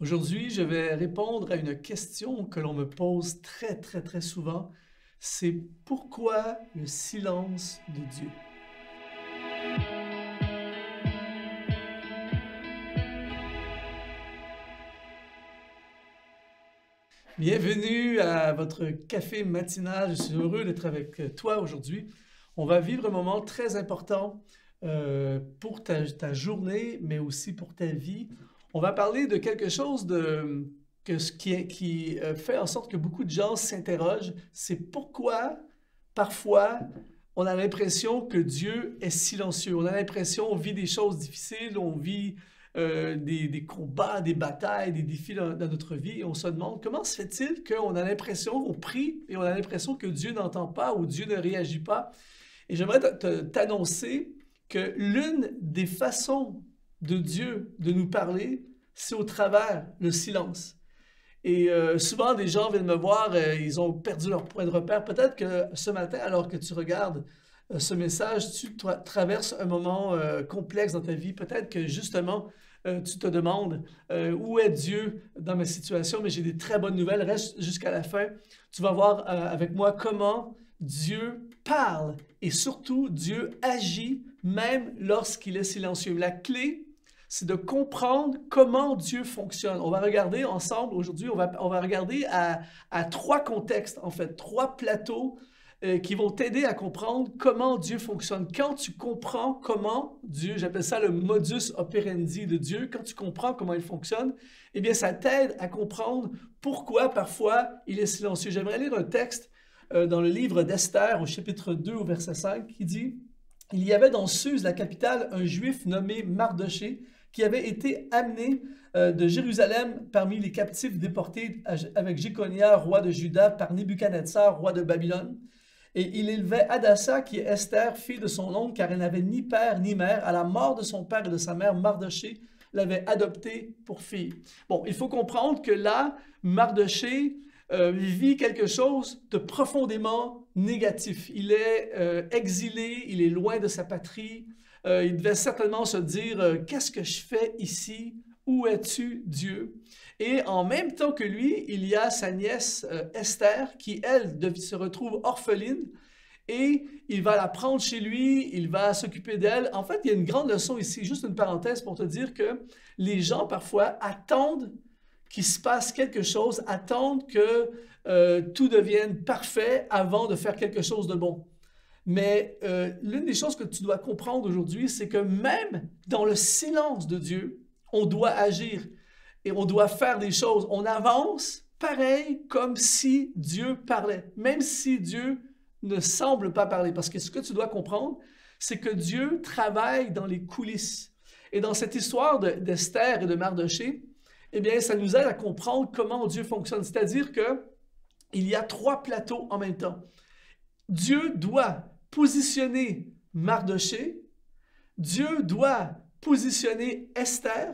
Aujourd'hui, je vais répondre à une question que l'on me pose très souvent. C'est pourquoi le silence de Dieu? Bienvenue à votre café matinal. Je suis heureux d'être avec toi aujourd'hui. On va vivre un moment très important pour ta journée, mais aussi pour ta vie. On va parler de quelque chose qui fait en sorte que beaucoup de gens s'interrogent. C'est pourquoi, parfois, on a l'impression que Dieu est silencieux. On a l'impression, on vit des choses difficiles, on vit des combats, des batailles, des défis dans notre vie. Et on se demande comment se fait-il qu'on a l'impression, on prie et on a l'impression que Dieu n'entend pas ou Dieu ne réagit pas. Et j'aimerais t'annoncer que l'une des façons de Dieu de nous parler, c'est au travers le silence. Et souvent, des gens viennent me voir, ils ont perdu leur point de repère. Peut-être que ce matin, alors que tu regardes ce message, tu traverses un moment complexe dans ta vie. Peut-être que justement, tu te demandes où est Dieu dans ma situation, mais j'ai des très bonnes nouvelles. Reste jusqu'à la fin. Tu vas voir avec moi comment Dieu parle et surtout Dieu agit même lorsqu'il est silencieux. La clé, c'est de comprendre comment Dieu fonctionne. On va regarder ensemble aujourd'hui, on va regarder à trois contextes, en fait, trois plateaux qui vont t'aider à comprendre comment Dieu fonctionne. Quand tu comprends comment Dieu, j'appelle ça le modus operandi de Dieu, quand tu comprends comment il fonctionne, eh bien, ça t'aide à comprendre pourquoi parfois il est silencieux. J'aimerais lire un texte dans le livre d'Esther, au chapitre 2, au verset 5, qui dit « Il y avait dans Suse, la capitale, un Juif nommé Mardoché, qui avait été amené de Jérusalem parmi les captifs déportés avec Jéconia, roi de Juda, par Nebuchadnezzar, roi de Babylone. Et il élevait Hadassa, qui est Esther, fille de son oncle, car elle n'avait ni père ni mère. À la mort de son père et de sa mère, Mardoché l'avait adoptée pour fille. » Bon, il faut comprendre que là, Mardoché vit quelque chose de profondément négatif. Il est exilé, il est loin de sa patrie. Il devait certainement se dire « Qu'est-ce que je fais ici? Où es-tu, Dieu? » Et en même temps que lui, il y a sa nièce Esther qui, elle, se retrouve orpheline et il va la prendre chez lui, il va s'occuper d'elle. En fait, il y a une grande leçon ici, juste une parenthèse pour te dire que les gens parfois attendent qu'il se passe quelque chose, attendent que tout devienne parfait avant de faire quelque chose de bon. Mais l'une des choses que tu dois comprendre aujourd'hui, c'est que même dans le silence de Dieu, on doit agir et on doit faire des choses. On avance pareil comme si Dieu parlait, même si Dieu ne semble pas parler. Parce que ce que tu dois comprendre, c'est que Dieu travaille dans les coulisses. Et dans cette histoire d'Esther et de Mardoché, eh bien, ça nous aide à comprendre comment Dieu fonctionne. C'est-à-dire qu'il y a trois plateaux en même temps. Dieu doit positionner Mardoché, Dieu doit positionner Esther,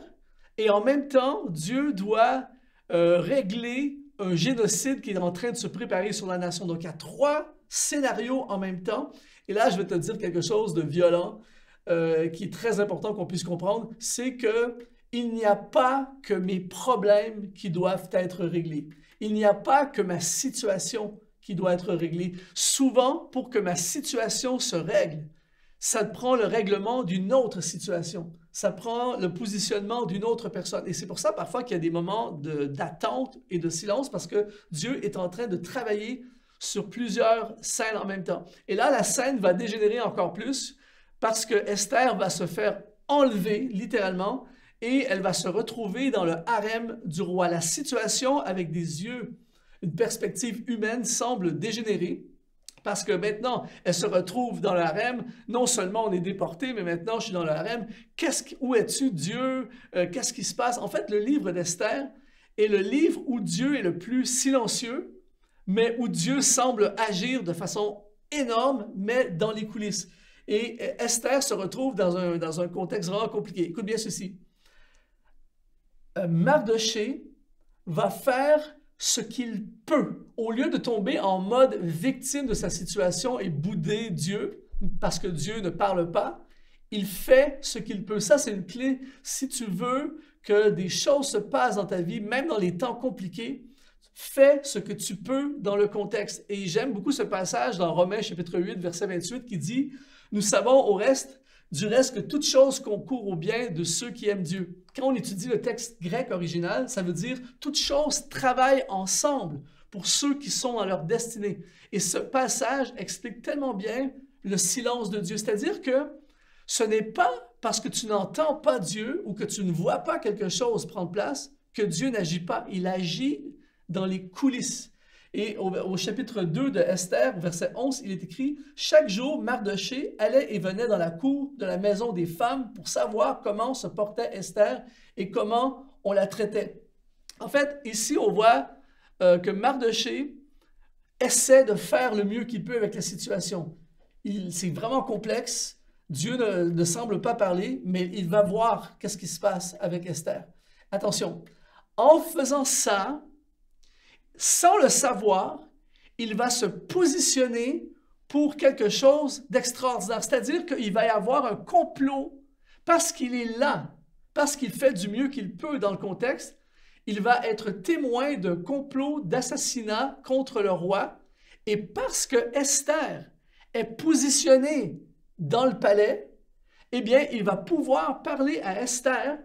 et en même temps, Dieu doit régler un génocide qui est en train de se préparer sur la nation. Donc, il y a trois scénarios en même temps. Et là, je vais te dire quelque chose de violent qui est très important qu'on puisse comprendre, c'est qu'il n'y a pas que mes problèmes qui doivent être réglés. Il n'y a pas que ma situation qui doit être réglée. Souvent, pour que ma situation se règle, ça prend le règlement d'une autre situation. Ça prend le positionnement d'une autre personne. Et c'est pour ça parfois qu'il y a des moments d'attente et de silence parce que Dieu est en train de travailler sur plusieurs scènes en même temps. Et là, la scène va dégénérer encore plus parce que Esther va se faire enlever littéralement et elle va se retrouver dans le harem du roi. La situation avec des yeux, une perspective humaine semble dégénérer. Parce que maintenant, elle se retrouve dans le harem. Non seulement on est déporté, mais maintenant je suis dans le harem. Où es-tu, Dieu? Qu'est-ce qui se passe? En fait, le livre d'Esther est le livre où Dieu est le plus silencieux, mais où Dieu semble agir de façon énorme, mais dans les coulisses. Et Esther se retrouve dans un contexte vraiment compliqué. Écoute bien ceci. Mardoché va faire ce qu'il peut. Au lieu de tomber en mode victime de sa situation et bouder Dieu, parce que Dieu ne parle pas, il fait ce qu'il peut. Ça, c'est une clé. Si tu veux que des choses se passent dans ta vie, même dans les temps compliqués, fais ce que tu peux dans le contexte. Et j'aime beaucoup ce passage dans Romains chapitre 8, verset 28, qui dit « Nous savons du reste que toute chose concourt au bien de ceux qui aiment Dieu. » Quand on étudie le texte grec original, ça veut dire « Toute chose travaille ensemble pour ceux qui sont dans leur destinée. » Et ce passage explique tellement bien le silence de Dieu. C'est-à-dire que ce n'est pas parce que tu n'entends pas Dieu ou que tu ne vois pas quelque chose prendre place que Dieu n'agit pas. Il agit dans les coulisses. Et au chapitre 2 de Esther, au verset 11, il est écrit « Chaque jour, Mardoché allait et venait dans la cour de la maison des femmes pour savoir comment se portait Esther et comment on la traitait. » En fait, ici, on voit que Mardoché essaie de faire le mieux qu'il peut avec la situation. C'est vraiment complexe. Dieu ne semble pas parler, mais il va voir qu'est-ce qui se passe avec Esther. Attention, en faisant ça, sans le savoir, il va se positionner pour quelque chose d'extraordinaire. C'est-à-dire qu'il va y avoir un complot parce qu'il est là, parce qu'il fait du mieux qu'il peut dans le contexte. Il va être témoin d'un complot d'assassinat contre le roi. Et parce que Esther est positionnée dans le palais, eh bien, il va pouvoir parler à Esther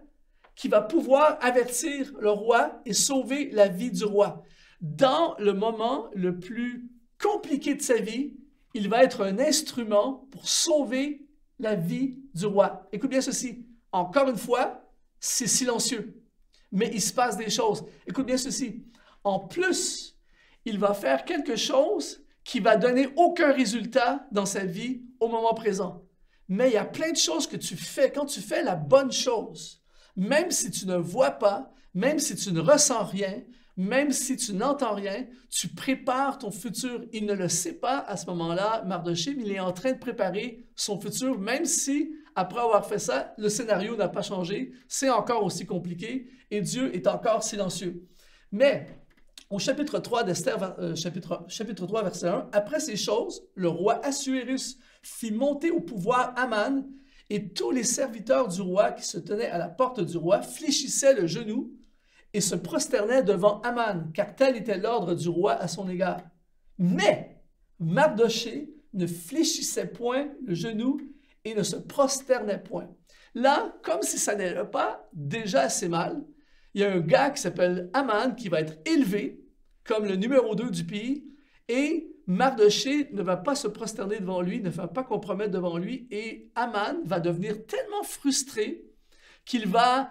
qui va pouvoir avertir le roi et sauver la vie du roi. Dans le moment le plus compliqué de sa vie, il va être un instrument pour sauver la vie du roi. Écoute bien ceci. Encore une fois, c'est silencieux, mais il se passe des choses. Écoute bien ceci. En plus, il va faire quelque chose qui va donner aucun résultat dans sa vie au moment présent. Mais il y a plein de choses que tu fais. Quand tu fais la bonne chose, même si tu ne vois pas, même si tu ne ressens rien, même si tu n'entends rien, tu prépares ton futur. Il ne le sait pas à ce moment-là, Mardoché, mais il est en train de préparer son futur, même si, après avoir fait ça, le scénario n'a pas changé, c'est encore aussi compliqué et Dieu est encore silencieux. Mais, au chapitre 3 d'Esther, chapitre 3, verset 1, « Après ces choses, le roi Assuérus fit monter au pouvoir Aman, et tous les serviteurs du roi qui se tenaient à la porte du roi fléchissaient le genou et se prosternaient devant Aman, car tel était l'ordre du roi à son égard. Mais Mardoché ne fléchissait point le genou et ne se prosternait point. » Là, comme si ça n'allait pas déjà assez mal, il y a un gars qui s'appelle Aman qui va être élevé comme le numéro 2 du pays et Mardoché ne va pas se prosterner devant lui, ne va pas compromettre devant lui et Aman va devenir tellement frustré qu'il va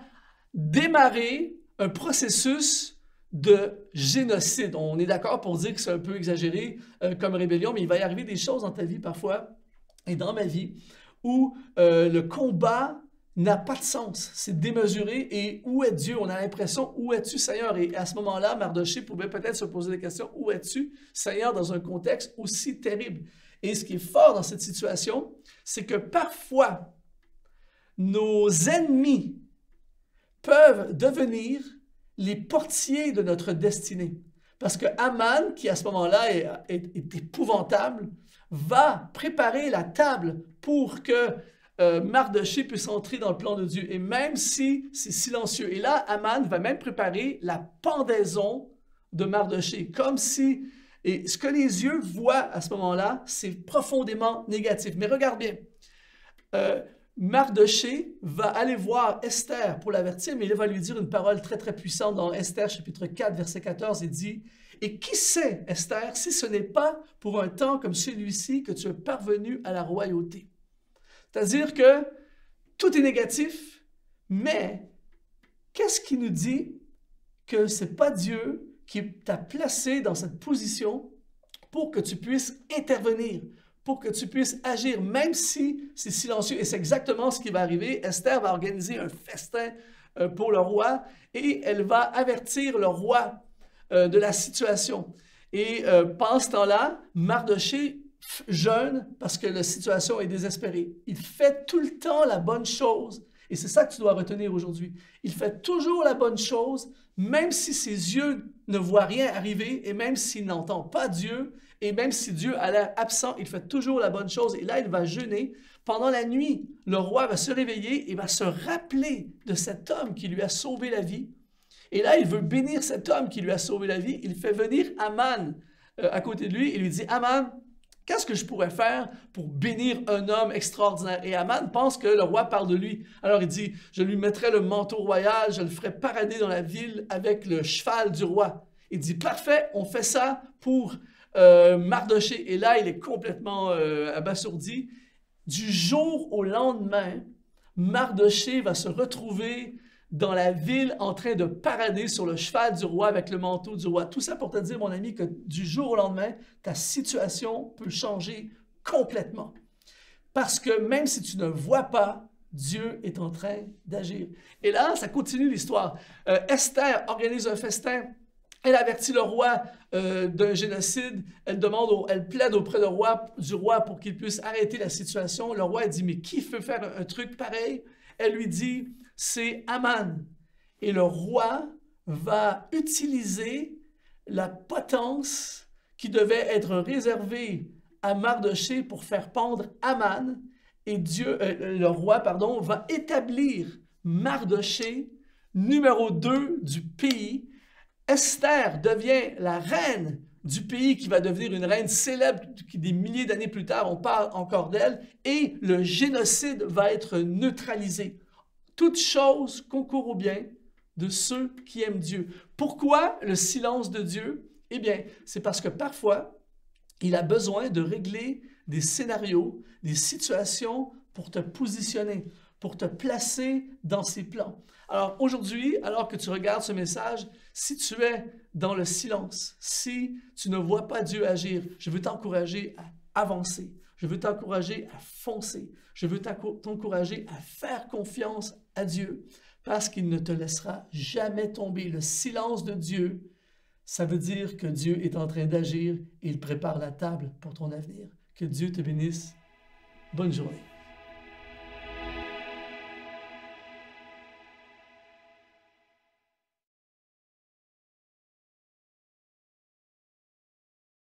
démarrer un processus de génocide. On est d'accord pour dire que c'est un peu exagéré comme rébellion, mais il va y arriver des choses dans ta vie parfois et dans ma vie où le combat n'a pas de sens, c'est démesuré et où est Dieu? On a l'impression, où es-tu Seigneur? Et à ce moment-là, Mardoché pouvait peut-être se poser des questions, où es-tu Seigneur dans un contexte aussi terrible? Et ce qui est fort dans cette situation, c'est que parfois, nos ennemis peuvent devenir les portiers de notre destinée. Parce que Aman, qui à ce moment-là est épouvantable, va préparer la table pour que Mardoché puisse entrer dans le plan de Dieu. Et même si c'est silencieux. Et là, Aman va même préparer la pendaison de Mardoché. Comme si... Et ce que les yeux voient à ce moment-là, c'est profondément négatif. Mais regarde bien. Mardoché va aller voir Esther pour l'avertir, mais il va lui dire une parole très, très puissante dans Esther, chapitre 4, verset 14. Il dit « Et qui sait, Esther, si ce n'est pas pour un temps comme celui-ci que tu es parvenu à la royauté? » C'est-à-dire que tout est négatif, mais qu'est-ce qui nous dit que ce n'est pas Dieu qui t'a placé dans cette position pour que tu puisses intervenir, pour que tu puisses agir, même si c'est silencieux. Et c'est exactement ce qui va arriver. Esther va organiser un festin pour le roi et elle va avertir le roi de la situation. Et pendant ce temps-là, Mardoché jeûne parce que la situation est désespérée. Il fait tout le temps la bonne chose Et c'est ça que tu dois retenir aujourd'hui. Il fait toujours la bonne chose, même si ses yeux ne voient rien arriver, et même s'il n'entend pas Dieu, et même si Dieu a l'air absent, il fait toujours la bonne chose. Et là, il va jeûner. Pendant la nuit, le roi va se réveiller et va se rappeler de cet homme qui lui a sauvé la vie. Et là, il veut bénir cet homme qui lui a sauvé la vie. Il fait venir Aman à côté de lui et lui dit, Aman, qu'est-ce que je pourrais faire pour bénir un homme extraordinaire? Et Aman pense que le roi parle de lui. Alors il dit, je lui mettrai le manteau royal, je le ferai parader dans la ville avec le cheval du roi. Il dit, parfait, on fait ça pour Mardoché. Et là, il est complètement abasourdi. Du jour au lendemain, Mardoché va se retrouver dans la ville en train de parader sur le cheval du roi avec le manteau du roi. Tout ça pour te dire, mon ami, que du jour au lendemain, ta situation peut changer complètement. Parce que même si tu ne vois pas, Dieu est en train d'agir. Et là, ça continue l'histoire. Esther organise un festin. Elle avertit le roi d'un génocide. Elle plaide auprès du roi pour qu'il puisse arrêter la situation. Le roi dit, mais qui veut faire un truc pareil? Elle lui dit, c'est Aman. Et le roi va utiliser la potence qui devait être réservée à Mardoché pour faire pendre Aman. Et le roi, va établir Mardoché numéro 2 du pays. Esther devient la reine du pays qui va devenir une reine célèbre qui, des milliers d'années plus tard, on parle encore d'elle, et le génocide va être neutralisé. Toute chose concourt au bien de ceux qui aiment Dieu. Pourquoi le silence de Dieu? Eh bien, c'est parce que parfois, il a besoin de régler des scénarios, des situations pour te positionner, pour te placer dans ses plans. Alors aujourd'hui, alors que tu regardes ce message, si tu es dans le silence, si tu ne vois pas Dieu agir, je veux t'encourager à avancer. Je veux t'encourager à foncer. Je veux t'encourager à faire confiance à Dieu parce qu'il ne te laissera jamais tomber. Le silence de Dieu, ça veut dire que Dieu est en train d'agir et il prépare la table pour ton avenir. Que Dieu te bénisse. Bonne journée.